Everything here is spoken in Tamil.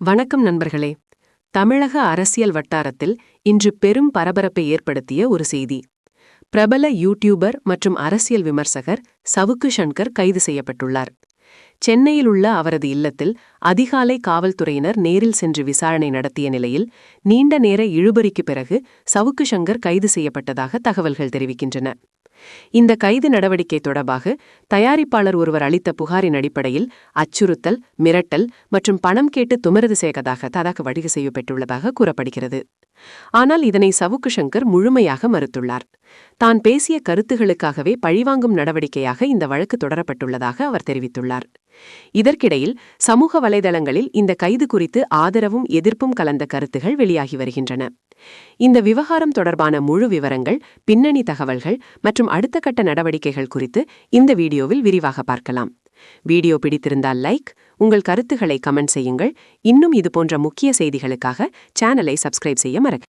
வணக்கம் நண்பர்களே. தமிழக அரசியல் வட்டாரத்தில் இன்று பெரும் பரபரப்பை ஏற்படுத்திய ஒரு செய்தி. பிரபல யூடியூபர் மற்றும் அரசியல் விமர்சகர் சவுக்கு சங்கர் கைது செய்யப்பட்டுள்ளார். சென்னையில் உள்ள அவரது இல்லத்தில் அதிகாலை காவல்துறையினர் நேரில் சென்று விசாரணை நடத்திய நிலையில் நீண்ட நேர இழுபறிக்கு பிறகு சவுக்கு சங்கர் கைது செய்யப்பட்டதாக தகவல்கள் தெரிவிக்கின்றன. இந்த கைது நடவடிக்கை தொடர்பாக தயாரிப்பாளர் ஒருவர் அளித்த புகாரின் அடிப்படையில் அச்சுறுத்தல், மிரட்டல் மற்றும் பணம் கேட்டு துமரது செய்வதாக வடிவு செய்யப்பட்டுள்ளதாக கூறப்படுகிறது. ஆனால் இதனை சவுக்கு சங்கர் முழுமையாக மறுத்துள்ளார். தான் பேசிய கருத்துகளுக்காகவே பழிவாங்கும் நடவடிக்கையாக இந்த வழக்கு தொடரப்பட்டுள்ளதாக அவர் தெரிவித்துள்ளார். இதற்கிடையில் சமூக வலைதளங்களில் இந்த கைது குறித்து ஆதரவும் எதிர்ப்பும் கலந்த கருத்துகள் வெளியாகி வருகின்றன. இந்த விவகாரம் தொடர்பான முழு விவரங்கள், பின்னணி தகவல்கள் மற்றும் அடுத்த கட்ட நடவடிக்கைகள் குறித்து இந்த வீடியோவில் விரிவாக பார்க்கலாம். வீடியோ பிடித்திருந்தால் லைக், உங்கள் கருத்துக்களை கமெண்ட் செய்யுங்கள். இன்னும் இதுபோன்ற முக்கிய செய்திகளுக்காக சேனலை சப்ஸ்கிரைப் செய்ய மறக்க